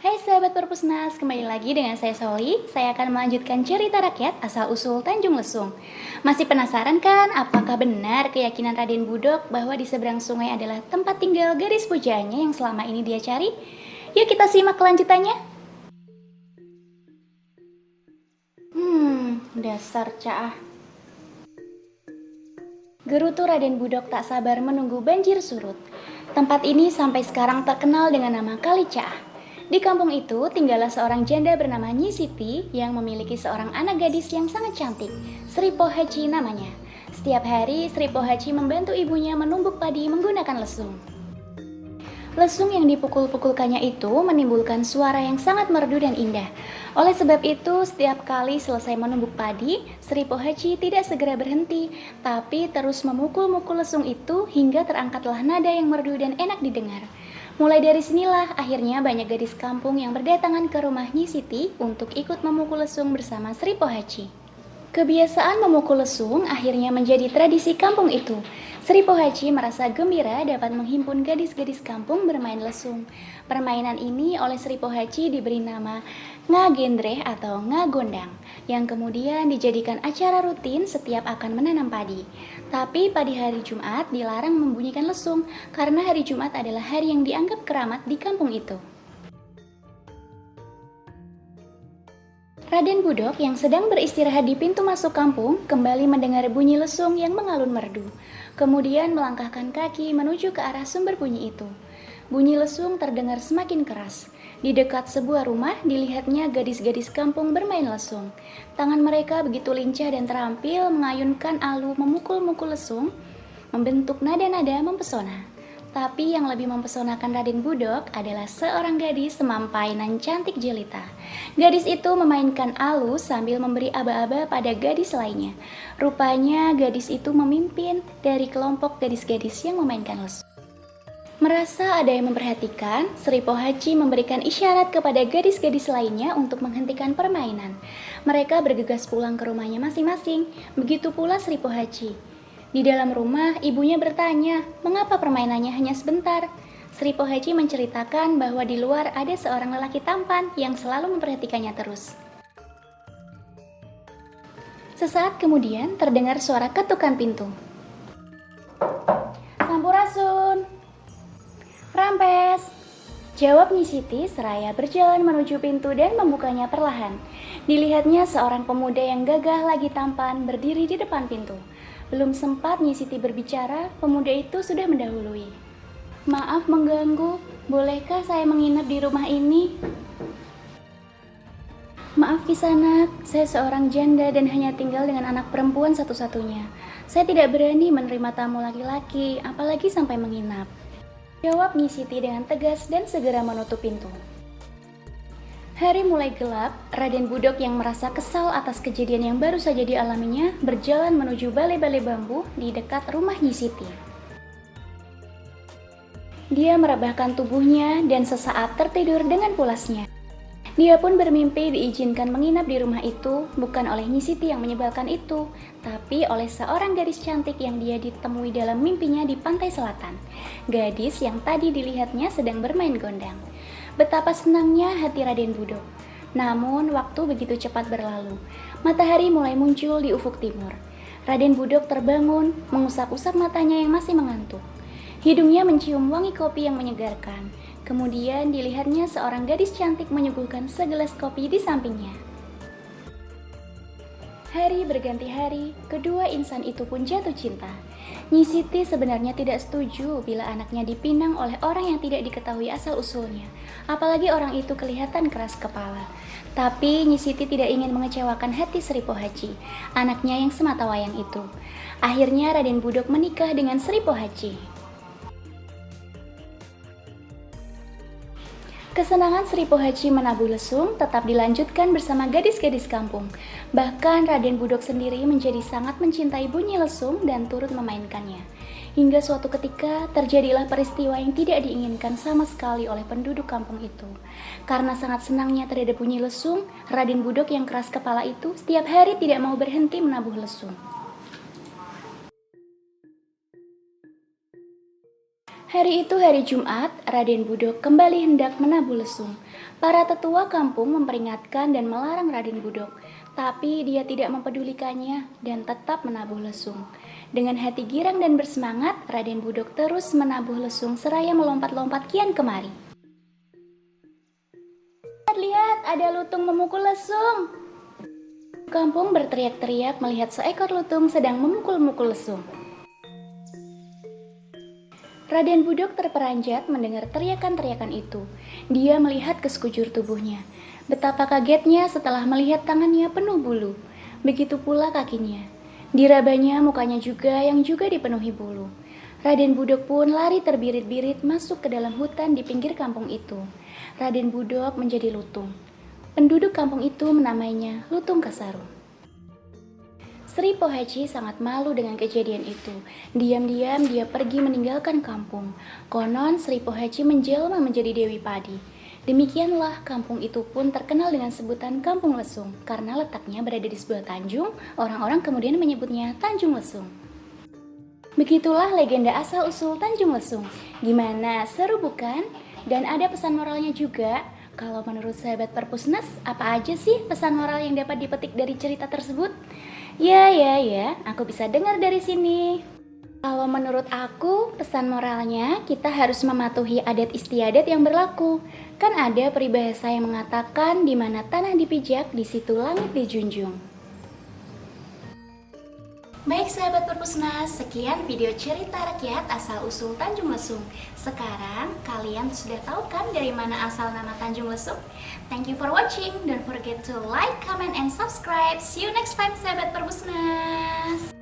Hai sahabat Perpusnas, kembali lagi dengan saya Soli. Saya akan melanjutkan cerita rakyat asal-usul Tanjung Lesung. Masih penasaran kan apakah benar keyakinan Raden Budok bahwa di seberang sungai adalah tempat tinggal gadis pujaannya yang selama ini dia cari? Yuk kita simak kelanjutannya. Dasar Caah. Gerutu Raden Budok tak sabar menunggu banjir surut. Tempat ini sampai sekarang terkenal dengan nama Kali Caah. Di kampung itu tinggallah seorang janda bernama Nyi Siti yang memiliki seorang anak gadis yang sangat cantik, Sri Pohaci namanya. Setiap hari Sri Pohaci membantu ibunya menumbuk padi menggunakan lesung. Lesung yang dipukul-pukulkannya itu menimbulkan suara yang sangat merdu dan indah. Oleh sebab itu, setiap kali selesai menumbuk padi, Sri Pohaci tidak segera berhenti, tapi terus memukul-mukul lesung itu hingga terangkatlah nada yang merdu dan enak didengar. Mulai dari sinilah akhirnya banyak gadis kampung yang berdatangan ke rumah Nyi Siti untuk ikut memukul lesung bersama Sri Pohaci. Kebiasaan memukul lesung akhirnya menjadi tradisi kampung itu. Sri Pohaci merasa gembira dapat menghimpun gadis-gadis kampung bermain lesung. Permainan ini oleh Sri Pohaci diberi nama ngagendreh atau ngagondang, yang kemudian dijadikan acara rutin setiap akan menanam padi. Tapi pada hari Jumat dilarang membunyikan lesung karena hari Jumat adalah hari yang dianggap keramat di kampung itu. Raden Budok yang sedang beristirahat di pintu masuk kampung kembali mendengar bunyi lesung yang mengalun merdu. Kemudian melangkahkan kaki menuju ke arah sumber bunyi itu. Bunyi lesung terdengar semakin keras. Di dekat sebuah rumah dilihatnya gadis-gadis kampung bermain lesung. Tangan mereka begitu lincah dan terampil mengayunkan alu memukul-mukul lesung, membentuk nada-nada mempesona. Tapi yang lebih mempesonakan Raden Budok adalah seorang gadis semampai nan cantik jelita. Gadis itu memainkan alu sambil memberi aba-aba pada gadis lainnya. Rupanya gadis itu memimpin dari kelompok gadis-gadis yang memainkan lesung. Merasa ada yang memperhatikan, Sri Pohaci memberikan isyarat kepada gadis-gadis lainnya untuk menghentikan permainan. Mereka bergegas pulang ke rumahnya masing-masing, begitu pula Sri Pohaci. Di dalam rumah, ibunya bertanya, mengapa permainannya hanya sebentar? Sri Pohaci menceritakan bahwa di luar ada seorang lelaki tampan yang selalu memperhatikannya terus. Sesaat kemudian terdengar suara ketukan pintu. Sampurasun. Rampes. Jawab Nyi Siti seraya berjalan menuju pintu dan membukanya perlahan. Dilihatnya seorang pemuda yang gagah lagi tampan berdiri di depan pintu. Belum sempat Nyi Siti berbicara, pemuda itu sudah mendahului. Maaf mengganggu, bolehkah saya menginap di rumah ini? Maaf Kisanak, saya seorang janda dan hanya tinggal dengan anak perempuan satu-satunya. Saya tidak berani menerima tamu laki-laki, apalagi sampai menginap. Jawab Nyi Siti dengan tegas dan segera menutup pintu. Hari mulai gelap, Raden Budok yang merasa kesal atas kejadian yang baru saja dialaminya berjalan menuju balai-balai bambu di dekat rumah Nyi Siti. Dia merebahkan tubuhnya dan sesaat tertidur dengan pulasnya. Dia pun bermimpi diizinkan menginap di rumah itu bukan oleh Nyi Siti yang menyebalkan itu, tapi oleh seorang gadis cantik yang dia ditemui dalam mimpinya di pantai selatan. Gadis yang tadi dilihatnya sedang bermain gondang. Betapa senangnya hati Raden Budok. Namun waktu begitu cepat berlalu. Matahari mulai muncul di ufuk timur. Raden Budok terbangun, mengusap-usap matanya yang masih mengantuk. Hidungnya mencium wangi kopi yang menyegarkan. Kemudian dilihatnya seorang gadis cantik menyuguhkan segelas kopi di sampingnya. Hari berganti hari, kedua insan itu pun jatuh cinta. Nyi Siti sebenarnya tidak setuju bila anaknya dipinang oleh orang yang tidak diketahui asal-usulnya, apalagi orang itu kelihatan keras kepala. Tapi Nyi Siti tidak ingin mengecewakan hati Sri Pohaci, anaknya yang sematawayang itu. Akhirnya Raden Budok menikah dengan Sri Pohaci. Kesenangan Sri Pohaci menabuh lesung tetap dilanjutkan bersama gadis-gadis kampung. Bahkan Raden Budok sendiri menjadi sangat mencintai bunyi lesung dan turut memainkannya. Hingga suatu ketika terjadilah peristiwa yang tidak diinginkan sama sekali oleh penduduk kampung itu. Karena sangat senangnya terhadap bunyi lesung, Raden Budok yang keras kepala itu setiap hari tidak mau berhenti menabuh lesung. Hari itu hari Jumat, Raden Budok kembali hendak menabuh lesung. Para tetua kampung memperingatkan dan melarang Raden Budok, tapi dia tidak mempedulikannya dan tetap menabuh lesung. Dengan hati girang dan bersemangat, Raden Budok terus menabuh lesung seraya melompat-lompat kian kemari. Lihat, ada lutung memukul lesung. Kampung berteriak-teriak melihat seekor lutung sedang memukul-mukul lesung. Raden Budok terperanjat mendengar teriakan-teriakan itu. Dia melihat ke sekujur tubuhnya. Betapa kagetnya setelah melihat tangannya penuh bulu. Begitu pula kakinya. Dirabanya mukanya juga yang juga dipenuhi bulu. Raden Budok pun lari terbirit-birit masuk ke dalam hutan di pinggir kampung itu. Raden Budok menjadi lutung. Penduduk kampung itu menamainya Lutung Kasarung. Sri Pohaci sangat malu dengan kejadian itu. Diam-diam dia pergi meninggalkan kampung. Konon Sri Pohaci menjelma menjadi Dewi Padi. Demikianlah kampung itu pun terkenal dengan sebutan Kampung Lesung. Karena letaknya berada di sebuah tanjung, orang-orang kemudian menyebutnya Tanjung Lesung. Begitulah legenda asal-usul Tanjung Lesung. Gimana, seru bukan? Dan ada pesan moralnya juga. Kalau menurut sahabat Perpusnas, apa aja sih pesan moral yang dapat dipetik dari cerita tersebut? Ya, aku bisa dengar dari sini. Kalau menurut aku, pesan moralnya kita harus mematuhi adat istiadat yang berlaku. Kan ada peribahasa yang mengatakan di mana tanah dipijak, di situ langit dijunjung. Baik sahabat Perpusnas, sekian video cerita rakyat asal-usul Tanjung Lesung. Sekarang kalian sudah tahu kan dari mana asal nama Tanjung Lesung? Thank you for watching. Don't forget to like, comment, and subscribe. See you next time sahabat Perpusnas.